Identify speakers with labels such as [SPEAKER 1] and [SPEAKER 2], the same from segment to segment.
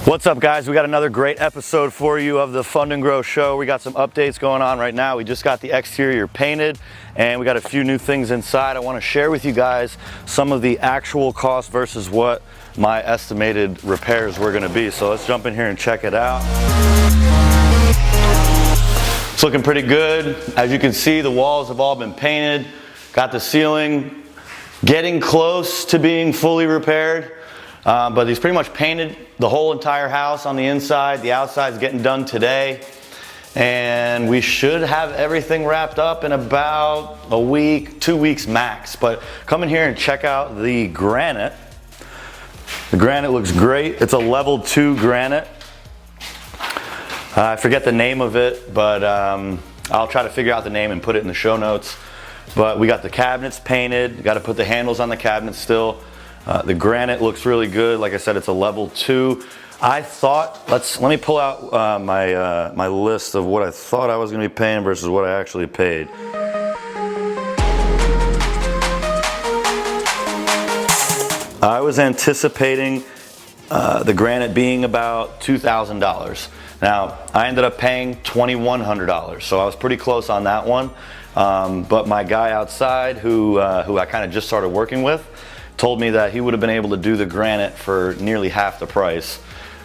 [SPEAKER 1] What's up, guys? We got another great episode for you of the Fund and Grow show. We got some updates going on right now. We just got the exterior painted and we got a few new things inside. I want to share with you guys some of the actual cost versus what my estimated repairs were going to be. So let's jump in here and check it out. It's looking pretty good. As you can see, the walls have all been painted. Got the ceiling getting close to being fully repaired. But he's pretty much painted the whole entire house on the inside. The outside's getting done today. And we should have everything wrapped up in about a week, 2 weeks max. But come in here and check out the granite. The granite looks great. It's a level 2 granite. I forget the name of it, but I'll try to figure out the name and put it in the show notes. But we got the cabinets painted. Got to put the handles on the cabinets still. The granite looks really good. Like I said, it's a level 2. I thought, let me pull out my list of what I thought I was going to be paying versus what I actually paid. I was anticipating the granite being about $2,000. Now, I ended up paying $2,100, so I was pretty close on that one. But my guy outside, who I kind of just started working with, told me that he would have been able to do the granite for nearly half the price,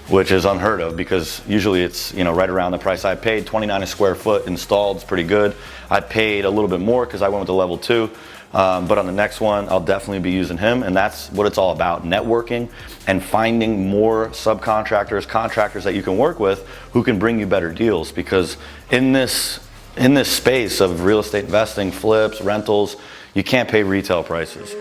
[SPEAKER 1] which is unheard of because usually it's, you know, right around the price I paid. 29 a square foot installed is pretty good. I paid a little bit more because I went with the level 2. But on the next one, I'll definitely be using him, and that's what it's all about, networking and finding more subcontractors, contractors that you can work with who can bring you better deals, because in this space of real estate investing, flips, rentals, you can't pay retail prices.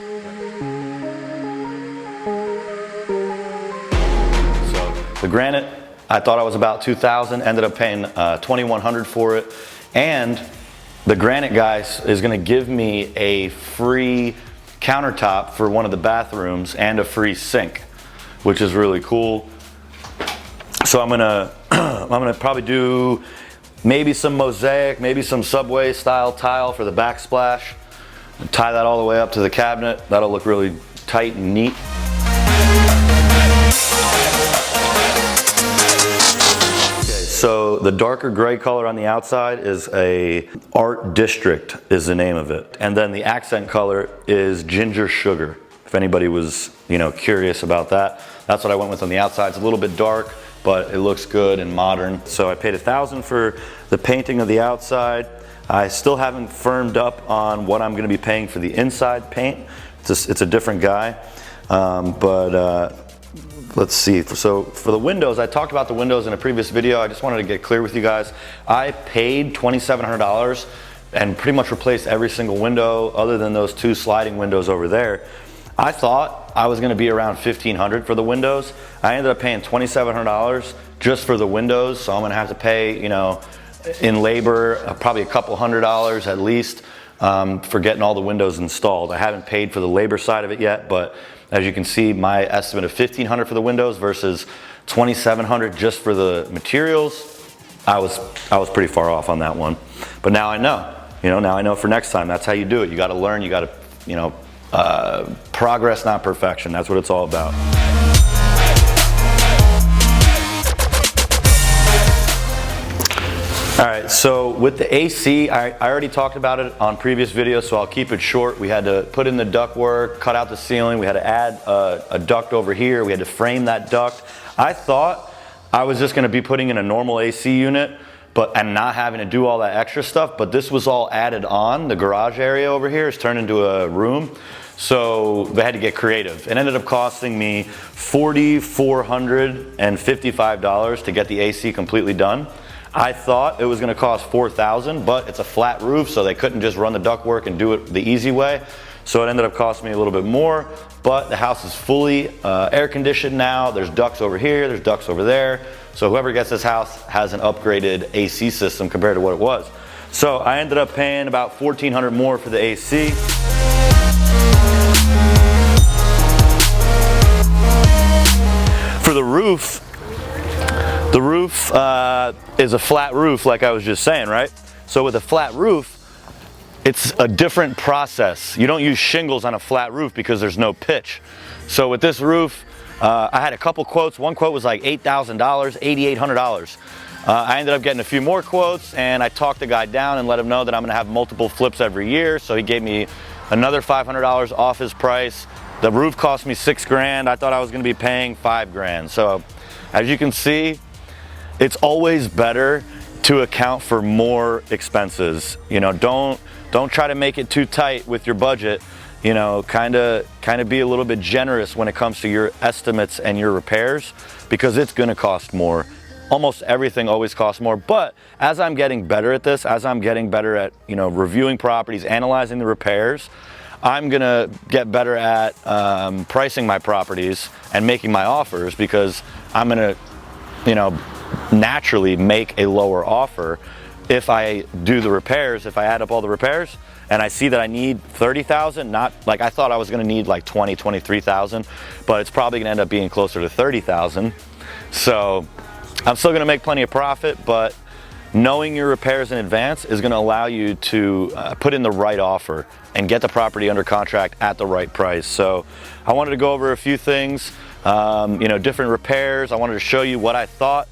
[SPEAKER 1] The granite, I thought I was about $2,000, ended up paying $2,100 for it. And the granite guy is gonna give me a free countertop for one of the bathrooms and a free sink, which is really cool. So I'm gonna probably do maybe some mosaic, maybe some Subway style tile for the backsplash. Tie that all the way up to the cabinet. That'll look really tight and neat. So the darker gray color on the outside is a Art District is the name of it. And then the accent color is Ginger Sugar. If anybody was, you know, curious about that, that's what I went with on the outside. It's a little bit dark, but it looks good and modern. So I paid $1,000 for the painting of the outside. I still haven't firmed up on what I'm gonna be paying for the inside paint. It's a different guy, let's see. So for the windows, I talked about the windows in a previous video. I just wanted to get clear with you guys. I paid $2,700 and pretty much replaced every single window other than those 2 sliding windows over there. I thought I was going to be around $1,500 for the windows. I ended up paying $2,700 just for the windows. So I'm going to have to pay, you know, in labor, probably a couple $100 at least for getting all the windows installed. I haven't paid for the labor side of it yet, but as you can see, my estimate of $1,500 for the windows versus $2,700 just for the materials, I was pretty far off on that one. But now I know, you know, now I know for next time. That's how you do it. You got to learn. You got to, you know, progress, not perfection. That's what it's all about. All right, so with the AC, I already talked about it on previous videos, so I'll keep it short. We had to put in the ductwork, cut out the ceiling. We had to add a duct over here. We had to frame that duct. I thought I was just gonna be putting in a normal AC unit and not having to do all that extra stuff, but this was all added on. The garage area over here is turned into a room, so they had to get creative. It ended up costing me $4,455 to get the AC completely done. I thought it was going to cost $4,000, but it's a flat roof, so they couldn't just run the ductwork and do it the easy way. So it ended up costing me a little bit more, but the house is fully air conditioned now. There's ducts over here, there's ducts over there. So whoever gets this house has an upgraded AC system compared to what it was. So I ended up paying about $1,400 more for the AC. For the roof, is a flat roof, like I was just saying, right? So with a flat roof, it's a different process. You don't use shingles on a flat roof because there's no pitch. So with this roof, I had a couple quotes. One quote was like $8,000, $8,800. I ended up getting a few more quotes, and I talked the guy down and let him know that I'm gonna have multiple flips every year. So he gave me another $500 off his price. The roof cost me $6 grand. I thought I was gonna be paying $5 grand. So as you can see, it's always better to account for more expenses. You know, don't try to make it too tight with your budget. You know, kind of be a little bit generous when it comes to your estimates and your repairs, because it's gonna cost more. Almost everything always costs more. But as I'm getting better at this, as I'm getting better at, you know, reviewing properties, analyzing the repairs, I'm gonna get better at pricing my properties and making my offers, because I'm gonna, you know, naturally make a lower offer if I do the repairs. If I add up all the repairs and I see that I need 30,000, not like I thought I was gonna need like 20, 23,000, but it's probably gonna end up being closer to 30,000. So I'm still gonna make plenty of profit, but knowing your repairs in advance is gonna allow you to put in the right offer and get the property under contract at the right price. So I wanted to go over a few things, you know, different repairs. I wanted to show you what I thought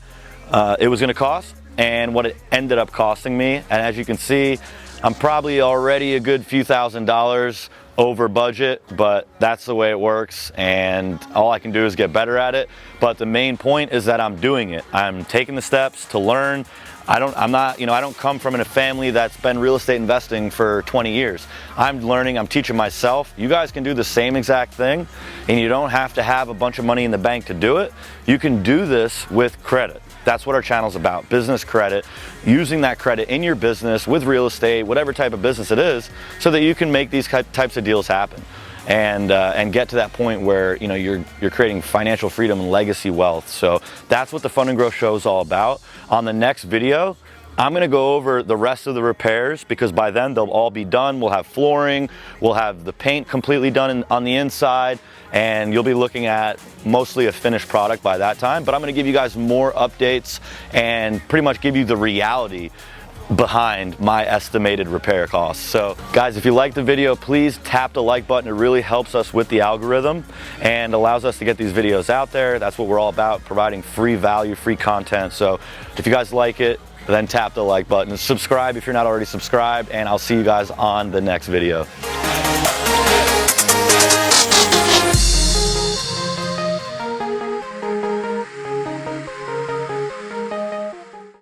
[SPEAKER 1] it was gonna cost and what it ended up costing me. And as you can see, I'm probably already a good few $1,000s over budget, but that's the way it works, and all I can do is get better at it. But the main point is that I'm doing it. I'm taking the steps to learn. I don't come from a family that's been real estate investing for 20 years. I'm learning, I'm teaching myself. You guys can do the same exact thing, and you don't have to have a bunch of money in the bank to do it. You can do this with credit. That's what our channel's about, business credit, using that credit in your business with real estate, whatever type of business it is, so that you can make these types of deals happen and get to that point where, you know, you're creating financial freedom and legacy wealth. So that's what the Fund and Grow show is all about. On the next video, I'm gonna go over the rest of the repairs, because by then they'll all be done. We'll have flooring, we'll have the paint completely done on the inside, and you'll be looking at mostly a finished product by that time. But I'm gonna give you guys more updates and pretty much give you the reality behind my estimated repair costs. So guys, if you liked the video, please tap the like button. It really helps us with the algorithm and allows us to get these videos out there. That's what we're all about, providing free value, free content. So if you guys like it, then tap the like button. Subscribe if you're not already subscribed, and I'll see you guys on the next video.